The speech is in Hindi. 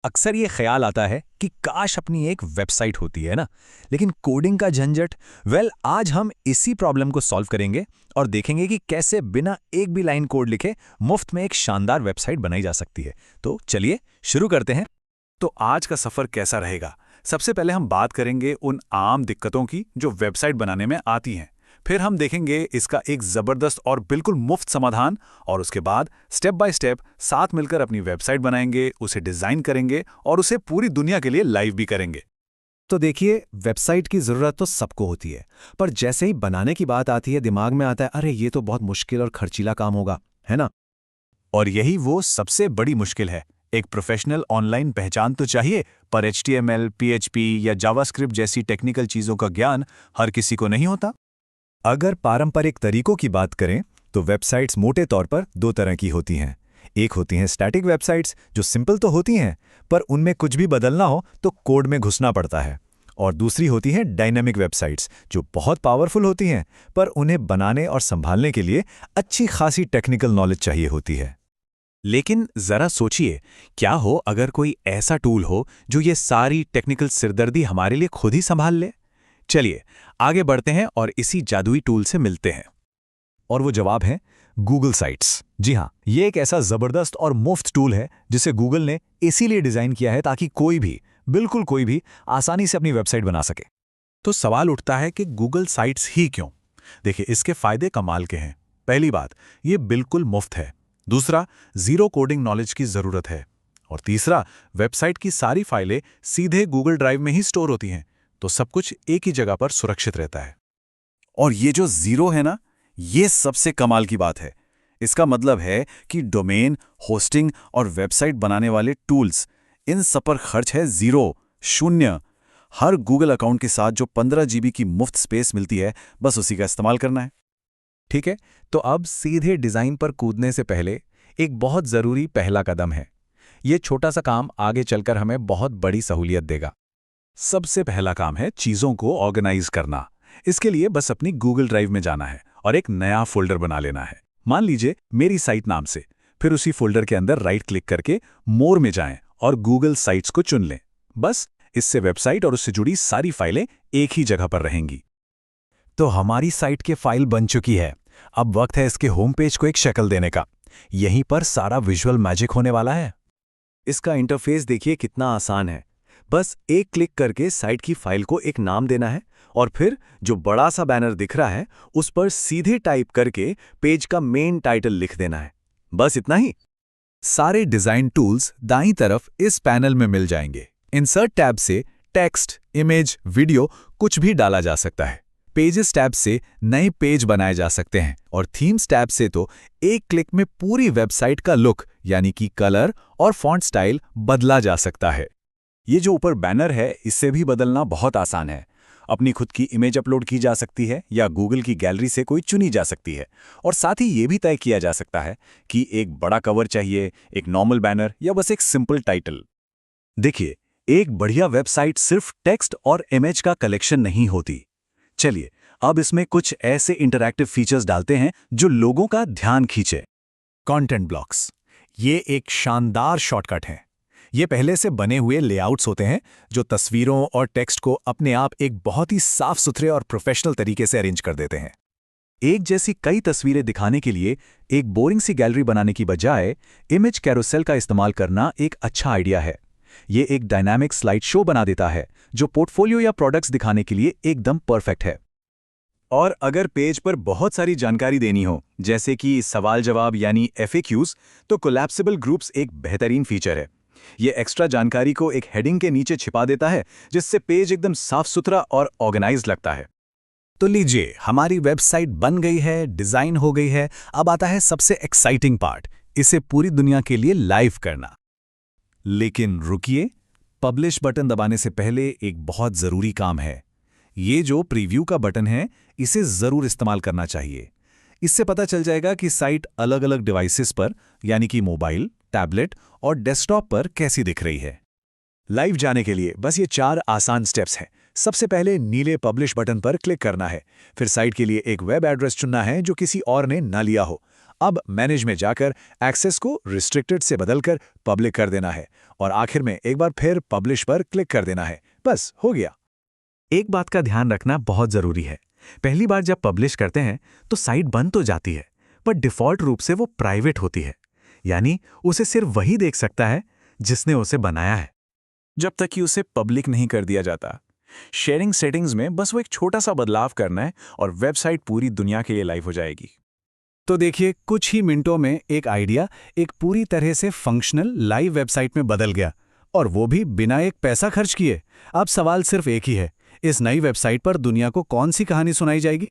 अक्सर ये ख्याल आता है कि काश अपनी एक वेबसाइट होती है ना, लेकिन कोडिंग का झंझट। आज हम इसी प्रॉब्लम को सॉल्व करेंगे और देखेंगे कि कैसे बिना एक भी लाइन कोड लिखे मुफ्त में एक शानदार वेबसाइट बनाई जा सकती है। तो चलिए शुरू करते हैं। तो आज का सफ़र कैसा रहेगा? सबसे पहले हम बात करेंगे उन आम दिक्कतों की जो वेबसाइट बनाने में आती हैं। फिर हम देखेंगे इसका एक ज़बरदस्त और बिल्कुल मुफ्त समाधान, और उसके बाद स्टेप बाय स्टेप साथ मिलकर अपनी वेबसाइट बनाएंगे, उसे डिज़ाइन करेंगे और उसे पूरी दुनिया के लिए लाइव भी करेंगे। तो देखिए, वेबसाइट की ज़रूरत तो सबको होती है, पर जैसे ही बनाने की बात आती है दिमाग में आता है अरे ये तो बहुत मुश्किल और खर्चीला काम होगा, है ना? और यही वो सबसे बड़ी मुश्किल है। एक प्रोफेशनल ऑनलाइन पहचान तो चाहिए, पर HTML, PHP या जावास्क्रिप्ट जैसी टेक्निकल चीज़ों का ज्ञान हर किसी को नहीं होता। अगर पारंपरिक तरीकों की बात करें तो वेबसाइट्स मोटे तौर पर दो तरह की होती हैं। एक होती हैं स्टैटिक वेबसाइट्स, जो सिंपल तो होती हैं पर उनमें कुछ भी बदलना हो तो कोड में घुसना पड़ता है। और दूसरी होती हैं डायनामिक वेबसाइट्स, जो बहुत पावरफुल होती हैं पर उन्हें बनाने और संभालने के लिए अच्छी खासी टेक्निकल नॉलेज चाहिए होती है। लेकिन ज़रा सोचिए, क्या हो अगर कोई ऐसा टूल हो जो ये सारी टेक्निकल सिरदर्दी हमारे लिए खुद ही संभाल ले? चलिए आगे बढ़ते हैं और इसी जादुई टूल से मिलते हैं। और वो जवाब है गूगल साइट्स। जी हाँ, ये एक ऐसा ज़बरदस्त और मुफ्त टूल है जिसे गूगल ने इसीलिए डिज़ाइन किया है ताकि कोई भी, बिल्कुल कोई भी, आसानी से अपनी वेबसाइट बना सके। तो सवाल उठता है कि गूगल साइट्स ही क्यों? देखिए, इसके फायदे कमाल के हैं। पहली बात, ये बिल्कुल मुफ्त है। दूसरा, ज़ीरो कोडिंग नॉलेज की ज़रूरत है। और तीसरा, वेबसाइट की सारी फाइलें सीधे गूगल ड्राइव में ही स्टोर होती हैं, तो सब कुछ एक ही जगह पर सुरक्षित रहता है। और ये जो ज़ीरो है ना, ये सबसे कमाल की बात है। इसका मतलब है कि डोमेन, होस्टिंग और वेबसाइट बनाने वाले टूल्स, इन सब पर खर्च है ज़ीरो, शून्य। हर गूगल अकाउंट के साथ जो 15 GB की मुफ्त स्पेस मिलती है, बस उसी का इस्तेमाल करना है। ठीक है, तो अब सीधे डिज़ाइन पर कूदने से पहले एक बहुत ज़रूरी पहला कदम है। ये छोटा सा काम आगे चलकर हमें बहुत बड़ी सहूलियत देगा। सबसे पहला काम है चीज़ों को ऑर्गेनाइज करना। इसके लिए बस अपनी गूगल ड्राइव में जाना है और एक नया फोल्डर बना लेना है। मान लीजिए मेरी साइट नाम से। फिर उसी फोल्डर के अंदर राइट क्लिक करके मोर में जाएं और गूगल साइट्स को चुन लें। बस इससे वेबसाइट और उससे जुड़ी सारी फाइलें एक ही जगह पर रहेंगी। तो हमारी साइट की फाइल बन चुकी है। अब वक्त है इसके होम पेज को एक शक्ल देने का। यहीं पर सारा विजुअल मैजिक होने वाला है। इसका इंटरफेस देखिए कितना आसान है। बस एक क्लिक करके साइट की फाइल को एक नाम देना है और फिर जो बड़ा सा बैनर दिख रहा है उस पर सीधे टाइप करके पेज का मेन टाइटल लिख देना है। बस इतना ही। सारे डिज़ाइन टूल्स दाईं तरफ इस पैनल में मिल जाएंगे। इंसर्ट टैब से टेक्स्ट, इमेज, वीडियो कुछ भी डाला जा सकता है। पेजेस टैब से नए पेज बनाए जा सकते हैं और थीम्स टैब से तो एक क्लिक में पूरी वेबसाइट का लुक, यानी कि कलर और फॉन्ट स्टाइल बदला जा सकता है। ये जो ऊपर बैनर है, इससे भी बदलना बहुत आसान है। अपनी खुद की इमेज अपलोड की जा सकती है या गूगल की गैलरी से कोई चुनी जा सकती है। और साथ ही ये भी तय किया जा सकता है कि एक बड़ा कवर चाहिए, एक नॉर्मल बैनर या बस एक सिंपल टाइटल। देखिए, एक बढ़िया वेबसाइट सिर्फ टेक्स्ट और इमेज का कलेक्शन नहीं होती। चलिए अब इसमें कुछ ऐसे इंटरैक्टिव फीचर्स डालते हैं जो लोगों का ध्यान खींचे। कंटेंट ब्लॉक्स, ये एक शानदार शॉर्टकट है। ये पहले से बने हुए लेआउट्स होते हैं जो तस्वीरों और टेक्स्ट को अपने आप एक बहुत ही साफ सुथरे और प्रोफेशनल तरीके से अरेंज कर देते हैं। एक जैसी कई तस्वीरें दिखाने के लिए एक बोरिंग सी गैलरी बनाने की बजाय इमेज कैरोसेल का इस्तेमाल करना एक अच्छा आइडिया है। ये एक डायनामिक स्लाइड शो बना देता है जो पोर्टफोलियो या प्रोडक्ट्स दिखाने के लिए एकदम परफेक्ट है। और अगर पेज पर बहुत सारी जानकारी देनी हो, जैसे कि सवाल जवाब यानी FAQs, तो कोलैप्सिबल ग्रुप्स एक बेहतरीन फीचर है। ये एक्स्ट्रा जानकारी को एक हेडिंग के नीचे छिपा देता है, जिससे पेज एकदम साफ सुथरा और ऑर्गेनाइज्ड लगता है। तो लीजिए, हमारी वेबसाइट बन गई है, डिज़ाइन हो गई है। अब आता है सबसे एक्साइटिंग पार्ट, इसे पूरी दुनिया के लिए लाइव करना। लेकिन रुकिए, पब्लिश बटन दबाने से पहले एक बहुत ज़रूरी काम है। ये जो प्रीव्यू का बटन है, इसे ज़रूर इस्तेमाल करना चाहिए। इससे पता चल जाएगा कि साइट अलग अलग डिवाइसेस पर, यानी कि मोबाइल, टैबलेट और डेस्कटॉप पर कैसी दिख रही है। लाइव जाने के लिए बस ये 4 आसान स्टेप्स हैं। सबसे पहले नीले पब्लिश बटन पर क्लिक करना है। फिर साइट के लिए एक वेब एड्रेस चुनना है जो किसी और ने ना लिया हो। अब मैनेज में जाकर एक्सेस को रिस्ट्रिक्टेड से बदलकर पब्लिक कर देना है और आखिर में एक बार फिर पब्लिश पर क्लिक कर देना है। बस हो गया। एक बात का ध्यान रखना बहुत जरूरी है। पहली बार जब पब्लिश करते हैं तो साइट बन तो जाती है, पर डिफ़ॉल्ट रूप से वो प्राइवेट होती है, यानी उसे सिर्फ वही देख सकता है जिसने उसे बनाया है, जब तक कि उसे पब्लिक नहीं कर दिया जाता। शेयरिंग सेटिंग्स में बस वो एक छोटा सा बदलाव करना है और वेबसाइट पूरी दुनिया के लिए लाइव हो जाएगी। तो देखिए, कुछ ही मिनटों में एक आइडिया एक पूरी तरह से फंक्शनल लाइव वेबसाइट में बदल गया, और वो भी बिना एक पैसा खर्च किए। अब सवाल सिर्फ एक ही है, इस नई वेबसाइट पर दुनिया को कौन सी कहानी सुनाई जाएगी?